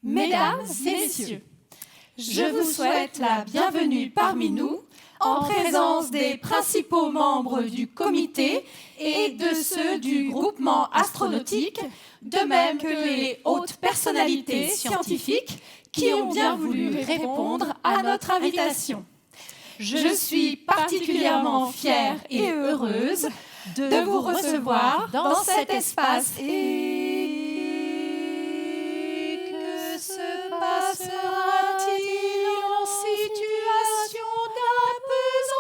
Mesdames et messieurs, je vous souhaite la bienvenue parmi nous, en présence des principaux membres du comité et de ceux du groupement astronautique, de même que les hautes personnalités scientifiques qui ont bien voulu répondre à notre invitation. Je suis particulièrement fière et heureuse de vous recevoir dans cet espace. Et que se passera-t-il en situation d'apesanteur ?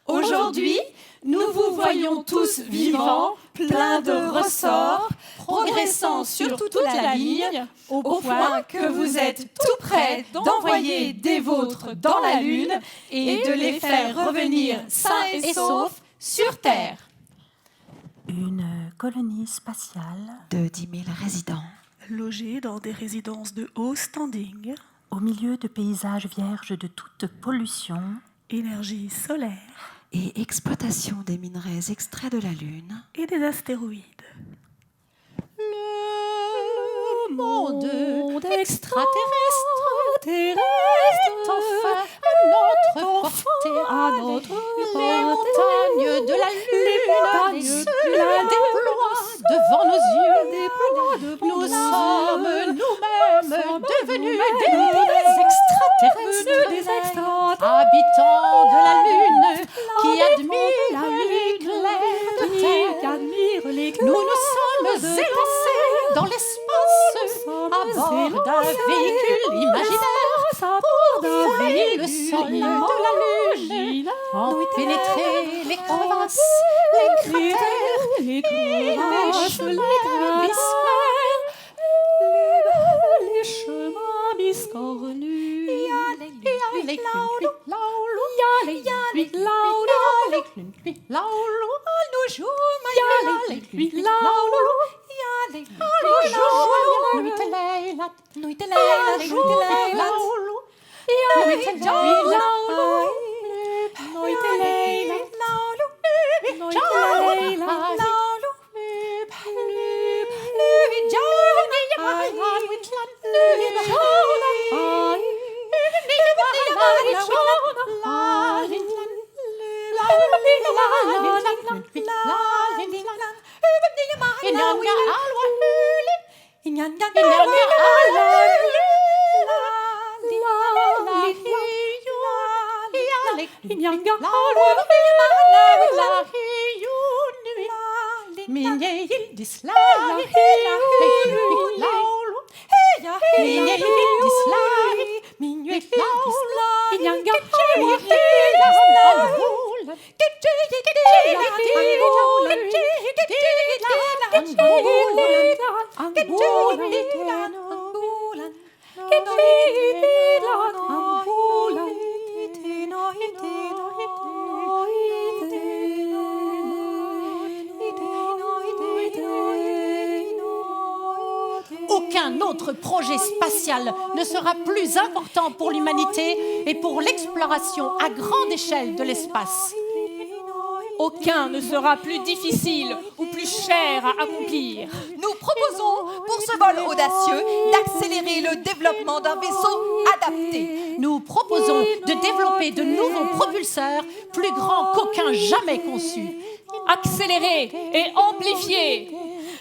Aujourd'hui, nous vous voyons tous vivants, pleins de ressorts, progressant sur toute la ligne, au point que vous êtes tout prêts d'envoyer des vôtres dans la Lune et de les faire revenir sains et saufs sur Terre. Une colonie spatiale de 10 000 résidents, logés dans des résidences de haut standing, au milieu de paysages vierges de toute pollution, énergie solaire et exploitation des minerais extraits de la Lune et des astéroïdes. Le monde extraterrestre est enfin à notre portée. Les montagnes de la Lune se déploient devant nos yeux. Nous sommes nous-mêmes devenus des extraterrestres, habitants de la Lune, qui admirent l'éclair. Nous nous sommes élancés dans l'espace à bord d'un véhicule imaginaire pour fouler le sol de la Lune, en pénétrer les crevasses, les cratères et les chemins biscornus. Les chemins biscornus. Aucun autre projet spatial ne sera plus important pour l'humanité et pour l'exploration à grande échelle de l'espace. Aucun ne sera plus difficile ou plus cher à accomplir. Nous proposons, pour ce vol audacieux, d'accélérer le développement d'un vaisseau adapté. Nous proposons de développer de nouveaux propulseurs plus grands qu'aucun jamais conçus. Accélérer et amplifier.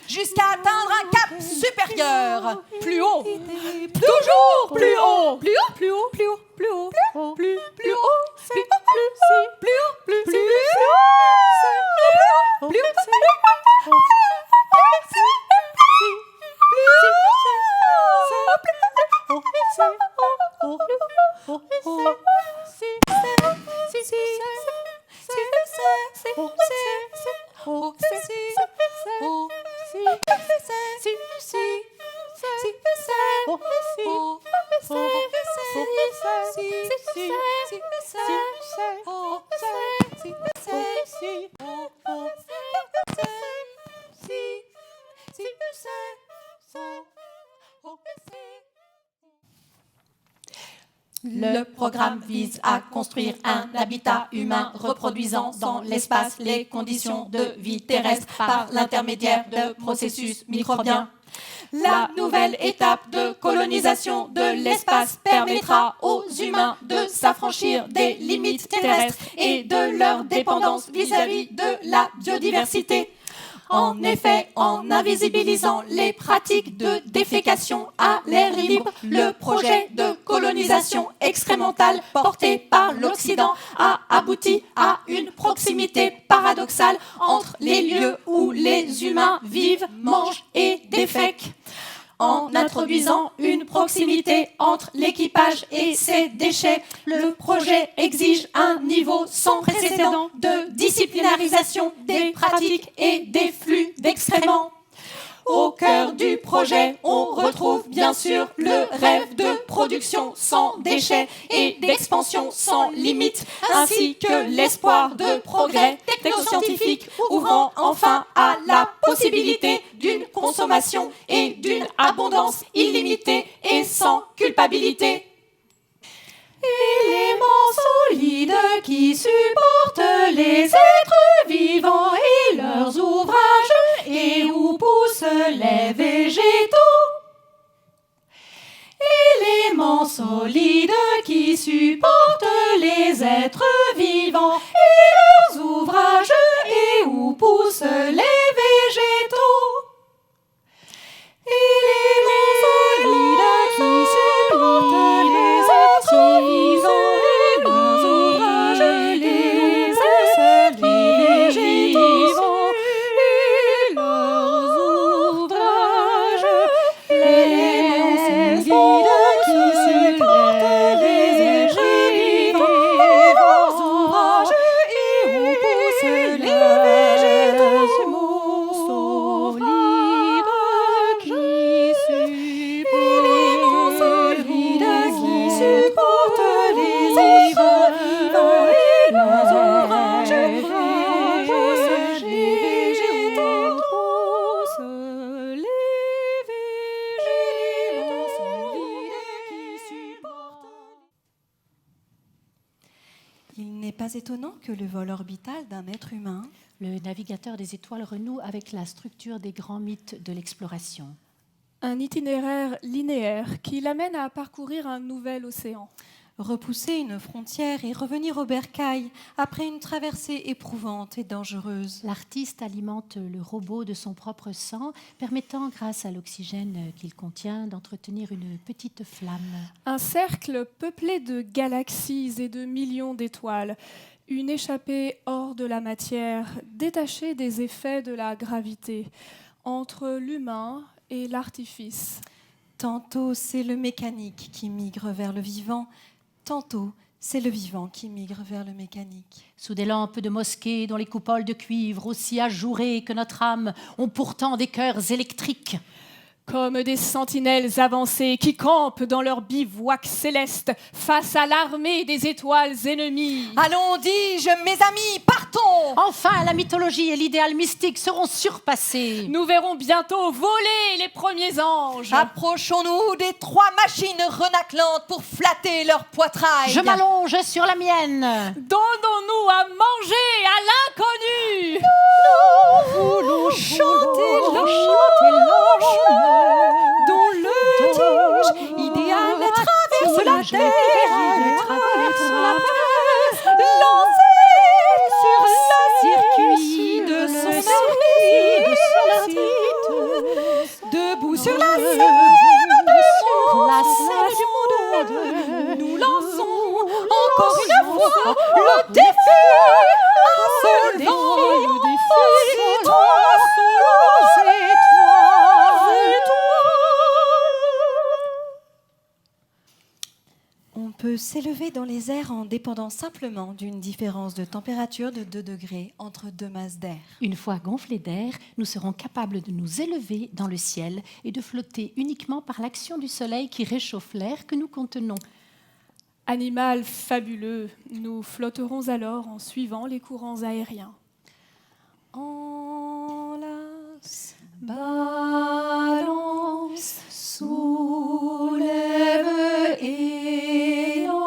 Jusqu'à atteindre un cap supérieur. Plus haut. Toujours plus haut. Plus haut, plus haut, plus haut, plus haut, plus haut, plus haut, plus haut, plus haut, plus haut, plus Le programme vise à construire un habitat humain reproduisant dans l'espace les conditions de vie terrestre par l'intermédiaire de processus microbiens. La nouvelle étape de colonisation de l'espace permettra aux humains de s'affranchir des limites terrestres et de leur dépendance vis-à-vis de la biodiversité. En effet, en invisibilisant les pratiques de défécation à l'air libre, le projet de colonisation excrémentale porté par l'Occident a abouti à une proximité paradoxale entre les lieux où les humains vivent, mangent et défèquent. En introduisant une proximité entre l'équipage et ses déchets, le projet exige un niveau sans précédent de disciplinarisation des pratiques et des flux d'excréments. Au cœur du projet, on retrouve bien sûr le rêve de production sans déchets et d'expansion sans limite, ainsi que l'espoir de progrès technoscientifique ouvrant enfin à la possibilité d'une consommation et d'une abondance illimitée et sans culpabilité. Éléments solides qui supportent les êtres vivants et leurs ouvrages, et où poussent les végétaux. Éléments solides qui supportent les êtres vivants et leurs ouvrages, et où poussent les végétaux. Éléments solides qui supportent les êtres vivants et leurs ouvrages, et où poussent les végétaux. Et leurs ouvrages, éléments solides qui supportent les êtres vivants et leurs ouvrages, et où poussent les végétaux. Il n'est pas étonnant que le vol orbital d'un être humain, Le navigateur des étoiles renoue avec la structure des grands mythes de l'exploration. Un itinéraire linéaire qui l'amène à parcourir un nouvel océan. repousser une frontière et revenir au bercail après une traversée éprouvante et dangereuse. L'artiste alimente le robot de son propre sang, permettant, grâce à l'oxygène qu'il contient, d'entretenir une petite flamme. Un cercle peuplé de galaxies et de millions d'étoiles. Une échappée hors de la matière, détachée des effets de la gravité, entre l'humain et l'artifice. Tantôt c'est le mécanique qui migre vers le vivant, tantôt c'est le vivant qui migre vers le mécanique. Sous des lampes de mosquée dont les coupoles de cuivre, aussi ajourées que notre âme, ont pourtant des cœurs électriques. Comme des sentinelles avancées qui campent dans leur bivouac céleste face à l'armée des étoiles ennemies. Allons, dis-je, mes amis, partons! Enfin, la mythologie et l'idéal mystique seront surpassés. Nous verrons bientôt voler les premiers anges. Approchons-nous des 3 machines renaclantes pour flatter leur poitrail. Je m'allonge sur la mienne. Donnons-nous à manger à l'inconnu. Nous voulons chanter l'ange dont le tige idéal traverse la terre, lancé sur le circuit de son orbite, debout sur la scène du monde, nous lançons encore une fois le défi à ce défi. On peut s'élever dans les airs en dépendant simplement d'une différence de température de 2 degrés entre 2 masses d'air. Une fois gonflés d'air, nous serons capables de nous élever dans le ciel et de flotter uniquement par l'action du soleil qui réchauffe l'air que nous contenons. Animal fabuleux, nous flotterons alors en suivant les courants aériens. Enlace, Balance, soulève et lance.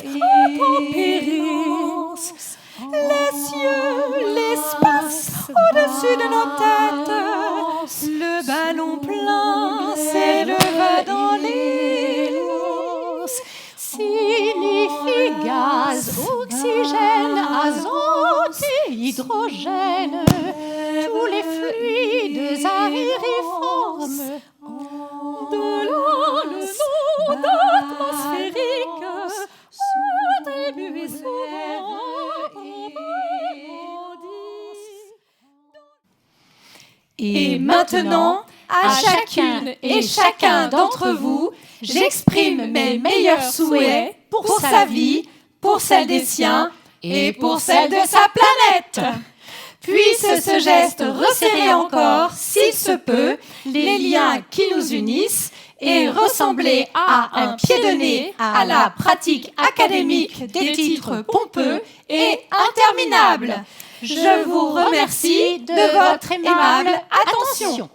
intempérance. Les cieux, l'espace, au-dessus de nos têtes, le ballon plein s'éleva dans l'hélios. Signifie gaz, oxygène, azote et hydrogène, tous les fluides aériformes. De là le nom d'atmosphérique s'attribue souvent. Et maintenant, à chacune et chacun d'entre vous, j'exprime mes meilleurs souhaits pour sa vie, pour celle des siens et pour celle de sa planète. Puisse ce geste resserrer encore, s'il se peut, les liens qui nous unissent et ressembler à un pied de nez à la pratique académique des titres pompeux et interminables. Je vous remercie de votre aimable attention.